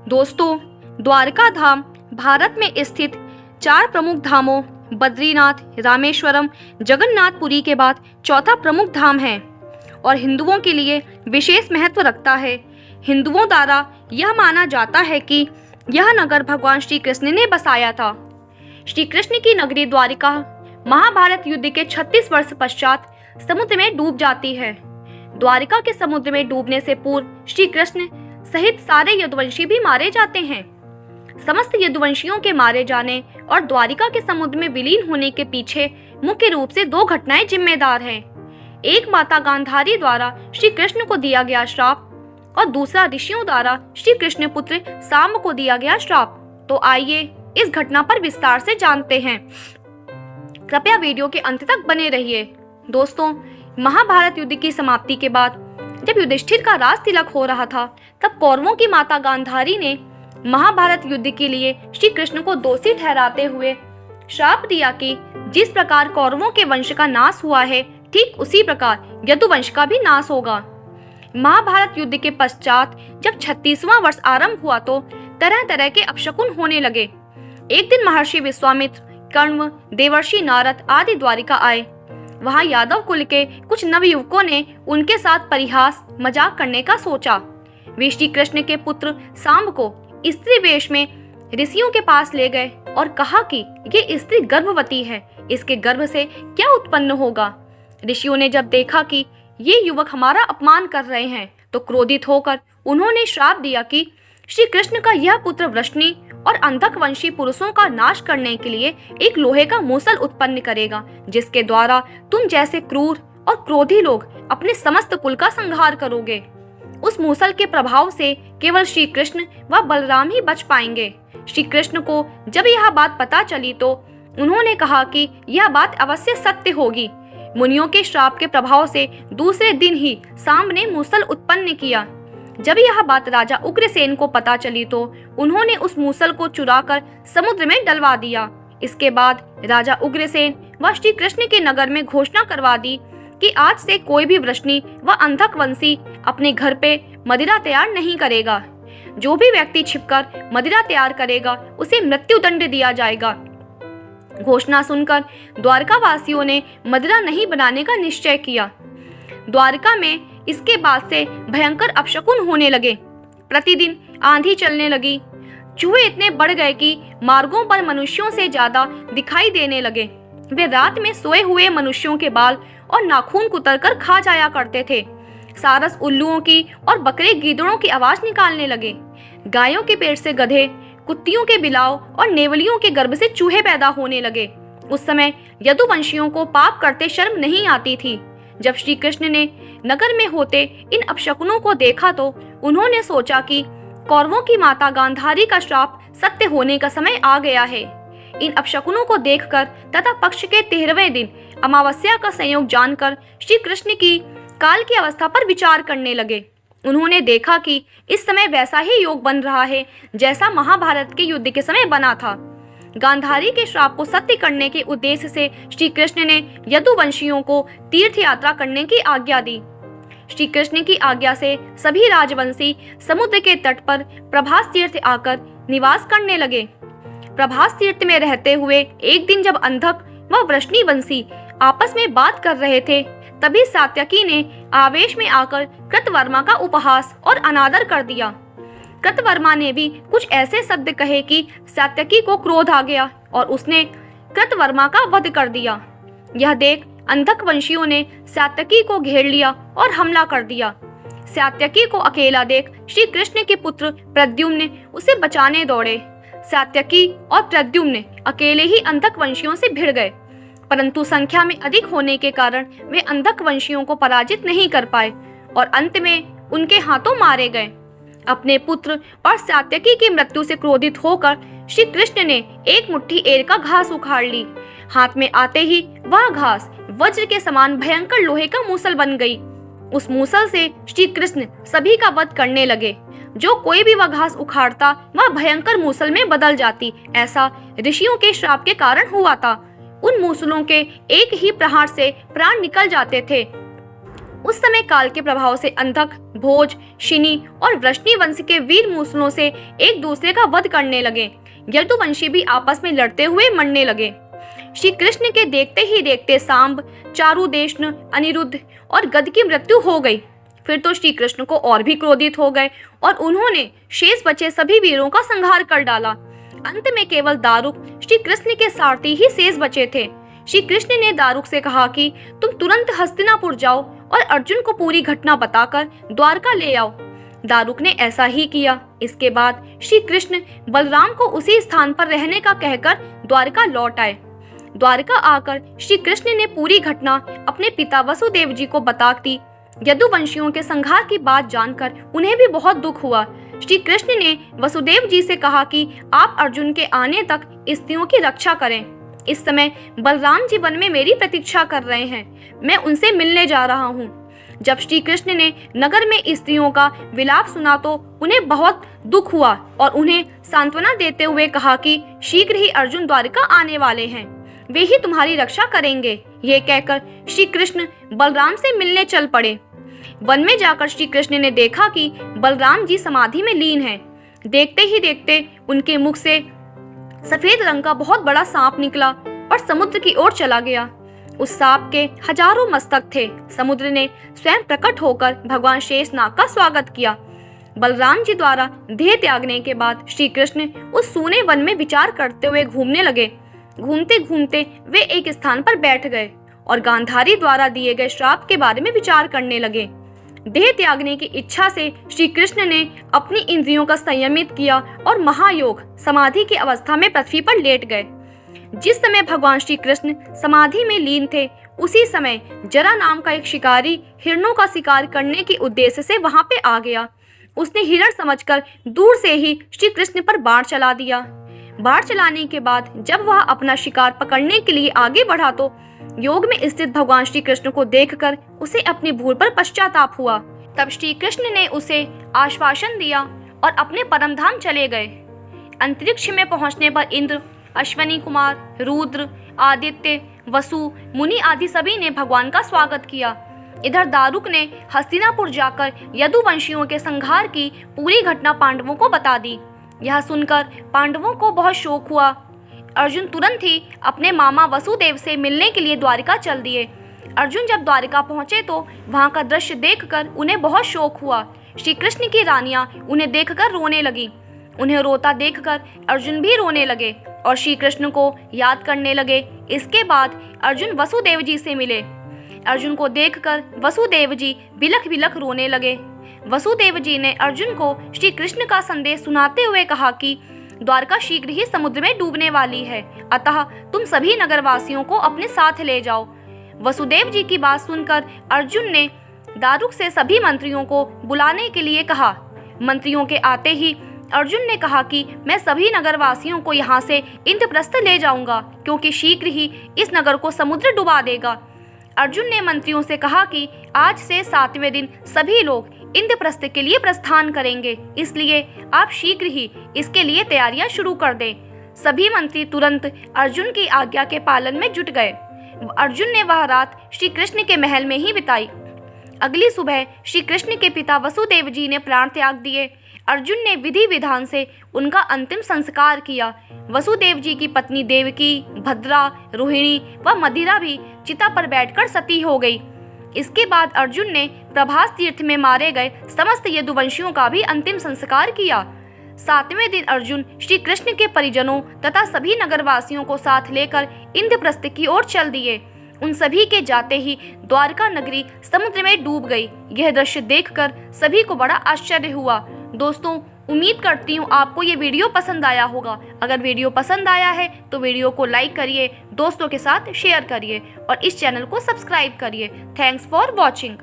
दोस्तों, द्वारका धाम भारत में स्थित 4 प्रमुख धामों बद्रीनाथ, रामेश्वरम, जगन्नाथपुरी के बाद चौथा प्रमुख धाम है और हिंदुओं के लिए विशेष महत्व रखता है। हिंदुओं द्वारा यह माना जाता है कि यह नगर भगवान श्री कृष्ण ने बसाया था। श्री कृष्ण की नगरी द्वारिका महाभारत युद्ध के 36 वर्ष पश्चात समुद्र में डूब जाती है। द्वारिका के समुद्र में डूबने से पूर्व श्री कृष्ण सहित सारे यदुवंशी भी मारे जाते हैं। समस्त यदुवंशियों के मारे जाने और द्वारिका के समुद्र में विलीन होने के पीछे मुख्य रूप से 2 घटनाएं जिम्मेदार हैं। एक माता गांधारी द्वारा श्री कृष्ण को दिया गया श्राप और दूसरा ऋषियों द्वारा श्री कृष्ण पुत्र सांब को दिया गया श्राप। तो आइए इस घटना पर विस्तार से जानते हैं। कृपया वीडियो के अंत तक बने रहिए। दोस्तों, महाभारत युद्ध की समाप्ति के बाद जब युधिष्ठिर का राज तिलक हो रहा था, तब कौरवों की माता गांधारी ने महाभारत युद्ध के लिए श्री कृष्ण को दोषी ठहराते हुए श्राप दिया कि जिस प्रकार कौरवों के वंश का नाश हुआ है, ठीक उसी प्रकार यदुवंश का भी नाश होगा। महाभारत युद्ध के पश्चात जब 36वां वर्ष आरंभ हुआ तो तरह तरह के अपशकुन होने लगे। एक दिन महर्षि विश्वामित्र, कण्व, देवर्षि नारद आदि द्वारिका आए। वहां यादव कुल के कुछ नवयुवकों ने उनके साथ परिहास मजाक करने का सोचा। वे श्री कृष्ण के पुत्र सांब को स्त्री वेश में ऋषियों के पास ले गए और कहा कि ये स्त्री गर्भवती है, इसके गर्भ से क्या उत्पन्न होगा। ऋषियों ने जब देखा कि ये युवक हमारा अपमान कर रहे हैं, तो क्रोधित होकर उन्होंने श्राप दिया कि श्री कृष्ण का यह पुत्र वृष्णि और अंधकवंशी पुरुषों का नाश करने के लिए एक लोहे का मूसल उत्पन्न करेगा, जिसके द्वारा तुम जैसे क्रूर और क्रोधी लोग अपने समस्त कुल का संहार करोगे। उस मूसल के प्रभाव से केवल श्री कृष्ण व बलराम ही बच पाएंगे। श्री कृष्ण को जब यह बात पता चली तो उन्होंने कहा कि यह बात अवश्य सत्य होगी। मुनियों के श्राप के प्रभाव से दूसरे दिन ही सांब ने मूसल उत्पन्न किया। जब यह बात राजा उग्रसेन को पता चली तो उन्होंने उस मूसल को चुराकर समुद्र में डलवा दिया। इसके बाद राजा उग्रसेन व श्री कृष्ण के नगर में घोषणा करवा दी कि आज से कोई भी वृष्णि व अंधकवंशी अपने घर पे मदिरा तैयार नहीं करेगा। जो भी व्यक्ति छिपकर मदिरा तैयार करेगा उसे मृत्यु दंड दिया जाएगा। घोषणा सुनकर द्वारका वासियों ने मदिरा नहीं बनाने का निश्चय किया। द्वारका में इसके बाद से भयंकर अपशकुन होने लगे। प्रतिदिन आंधी चलने लगी। चूहे इतने बढ़ गए कि मार्गों पर मनुष्यों से ज्यादा दिखाई देने लगे। वे रात में सोए हुए मनुष्यों के बाल और नाखून कुतरकर खा जाया करते थे। सारस उल्लुओं की और बकरे गीदड़ों की आवाज निकालने लगे। गायों के पेट से गधे, कुत्तियों के बिलाव और नेवलियों के गर्भ से चूहे पैदा होने लगे। उस समय यदुवंशियों को पाप करते शर्म नहीं आती थी। जब श्री कृष्ण ने नगर में होते इन अपशकुनों को देखा तो उन्होंने सोचा कि कौरवों की माता गांधारी का श्राप सत्य होने का समय आ गया है। इन अपशकुनों को देखकर तथा पक्ष के 13वें दिन अमावस्या का संयोग जानकर श्री कृष्ण की काल की अवस्था पर विचार करने लगे। उन्होंने देखा कि इस समय वैसा ही योग बन रहा है जैसा महाभारत के युद्ध के समय बना था। गांधारी के श्राप को सत्य करने के उद्देश्य से श्री कृष्ण ने यदुवंशियों को तीर्थ यात्रा करने की आज्ञा दी। श्री कृष्ण की आज्ञा से सभी राजवंशी समुद्र के तट पर प्रभास तीर्थ आकर निवास करने लगे। प्रभास तीर्थ में रहते हुए एक दिन जब अंधक व वृष्णिवंशी आपस में बात कर रहे थे, तभी सात्यकी ने आवेश में आकर कृतवर्मा का उपहास और अनादर कर दिया। कृतवर्मा ने भी कुछ ऐसे शब्द कहे कि सात्यकी को क्रोध आ गया और उसने कृतवर्मा का वध कर दिया। यह देख अंधकवंशियों ने सात्यकी को घेर लिया और हमला कर दिया। सात्यकी को अकेला देख श्री कृष्ण के पुत्र प्रद्युम्न उसे बचाने दौड़े। सात्यकी और प्रद्युम्न अकेले ही अंधकवंशियों से भिड़ गए, परंतु संख्या में अधिक होने के कारण वे अंधकवंशियों को पराजित नहीं कर पाए और अंत में उनके हाथों मारे गए। अपने पुत्र और सात्यकी की मृत्यु से क्रोधित होकर श्री कृष्ण ने एक मुट्ठी एड़ का घास उखाड़ ली। हाथ में आते ही वह घास वज्र के समान भयंकर लोहे का मूसल बन गई। उस मूसल से श्री कृष्ण सभी का वध करने लगे। जो कोई भी वह घास उखाड़ता वह भयंकर मूसल में बदल जाती। ऐसा ऋषियों के श्राप के कारण हुआ था। उन मूसलों के एक ही प्रहार से प्राण निकल जाते थे। उस समय काल के प्रभाव से अंधक, भोज, शिनी और वृष्णि वंश के वीर मूसलों से एक दूसरे का वध करने लगे। यदुवंशी भी आपस में लड़ते हुए मरने लगे। श्री कृष्ण के देखते ही देखते सांब, चारुदेशन, अनिरुद्ध और गद की मृत्यु हो गई। फिर तो श्री कृष्ण को और भी क्रोधित हो गए और उन्होंने शेष बचे सभी वीरों का संहार कर डाला। अंत में केवल दारुक, श्री कृष्ण के सारथी ही शेष बचे थे। श्री कृष्ण ने दारुक से कहा कि तुम तुरंत हस्तिनापुर जाओ और अर्जुन को पूरी घटना बताकर द्वारका ले आओ। दारुक ने ऐसा ही किया। इसके बाद श्री कृष्ण बलराम को उसी स्थान पर रहने का कहकर द्वारका लौट आए। द्वारका आकर श्री कृष्ण ने पूरी घटना अपने पिता वसुदेव जी को बता दी। यदुवंशियों के संहार की बात जानकर उन्हें भी बहुत दुख हुआ। श्री कृष्ण ने वसुदेव जी से कहा कि आप अर्जुन के आने तक स्त्रियों की रक्षा करें। इस समय बलराम जी वन में मेरी प्रतीक्षा कर रहे हैं, मैं उनसे मिलने जा रहा हूँ। जब श्री कृष्ण ने नगर में स्त्रियों का विलाप सुना तो उन्हें बहुत दुख हुआ और उन्हें सांत्वना देते हुए कहा कि शीघ्र ही अर्जुन द्वारका आने वाले हैं, वे ही तुम्हारी रक्षा करेंगे। ये कहकर श्री कृष्ण बलराम से मिलने चल पड़े। वन में जाकर श्री कृष्ण ने देखा कि बलराम जी समाधि में लीन हैं। देखते ही देखते उनके मुख से सफेद रंग का बहुत बड़ा सांप निकला और समुद्र की ओर चला गया। उस सांप के हजारों मस्तक थे। समुद्र ने स्वयं प्रकट होकर भगवान शेषनाग का स्वागत किया। बलराम जी द्वारा देह त्यागने के बाद श्री कृष्ण उस सूने वन में विचार करते हुए घूमने लगे। घूमते घूमते वे एक स्थान पर बैठ गए और गांधारी द्वारा दिए गए श्राप के बारे में विचार करने लगे। देह त्यागने की इच्छा से श्री कृष्ण ने अपनी इंद्रियों का संयमित किया और महायोग समाधि की अवस्था में पृथ्वी पर लेट गए। जिस समय भगवान श्री कृष्ण समाधि में लीन थे, उसी समय जरा नाम का एक शिकारी हिरणों का शिकार करने के उद्देश्य से वहां पे आ गया। उसने हिरण समझकर दूर से ही श्री कृष्ण पर बाण चला दिया। बाण चलाने के बाद जब वह अपना शिकार पकड़ने के लिए आगे बढ़ा तो योग में स्थित भगवान श्री कृष्ण को देखकर उसे अपनी भूल पर पश्चाताप हुआ। तब श्री कृष्ण ने उसे आश्वासन दिया और अपने परम धाम चले गए। अंतरिक्ष में पहुंचने पर इंद्र, अश्वनी कुमार, रुद्र, आदित्य, वसु, मुनि आदि सभी ने भगवान का स्वागत किया। इधर दारुक ने हस्तिनापुर जाकर यदुवंशियों के संहार की पूरी घटना पांडवों को बता दी। यह सुनकर पांडवों को बहुत शोक हुआ। अर्जुन तुरंत ही अपने मामा वसुदेव से मिलने के लिए द्वारिका चल दिए। अर्जुन जब द्वारिका पहुंचे तो वहां का दृश्य देखकर उन्हें बहुत शोक हुआ। श्री कृष्ण की रानियां उन्हें देखकर रोने लगी। उन्हें रोता देखकर अर्जुन भी रोने लगे और श्री कृष्ण को याद करने लगे। इसके बाद अर्जुन वसुदेव जी से मिले। अर्जुन को देखकर वसुदेव जी बिलख बिलख रोने लगे। वसुदेव जी ने अर्जुन को श्री कृष्ण का संदेश सुनाते हुए कहा कि द्वारका शीघ्र ही समुद्र में डूबने वाली है, अतः तुम सभी नगरवासियों को अपने साथ ले जाओ। वसुदेव जी की बात सुनकर अर्जुन ने दारुक से सभी मंत्रियों को बुलाने के लिए कहा। मंत्रियों के आते ही अर्जुन ने कहा कि मैं सभी नगरवासियों को यहाँ से इंद्रप्रस्थ ले जाऊंगा, क्योंकि शीघ्र ही इस नगर को समुद्र डुबा देगा। अर्जुन ने मंत्रियों से कहा कि आज से 7वें दिन सभी लोग इंद्रप्रस्थ के लिए प्रस्थान करेंगे, इसलिए आप शीघ्र ही इसके लिए तैयारियां शुरू कर दें। सभी मंत्री तुरंत अर्जुन की आज्ञा के पालन में जुट गए। अर्जुन ने वह रात श्री कृष्ण के महल में ही बिताई। अगली सुबह श्री कृष्ण के पिता वसुदेव जी ने प्राण त्याग दिए। अर्जुन ने विधि विधान से उनका अंतिम संस्कार किया। वसुदेव जी की पत्नी देवकी, भद्रा, रोहिणी व मदिरा भी चिता पर बैठकर सती हो गई। इसके बाद अर्जुन ने प्रभास तीर्थ में मारे गए समस्त यदुवंशियों का भी अंतिम संस्कार किया। 7वें दिन अर्जुन श्री कृष्ण के परिजनों तथा सभी नगरवासियों को साथ लेकर इंद्रप्रस्थ की ओर चल दिए। उन सभी के जाते ही द्वारका नगरी समुद्र में डूब गई। यह दृश्य देखकर सभी को बड़ा आश्चर्य हुआ। दोस्तों, उम्मीद करती हूँ आपको ये वीडियो पसंद आया होगा। अगर वीडियो पसंद आया है तो वीडियो को लाइक करिए, दोस्तों के साथ शेयर करिए और इस चैनल को सब्सक्राइब करिए। Thanks for watching.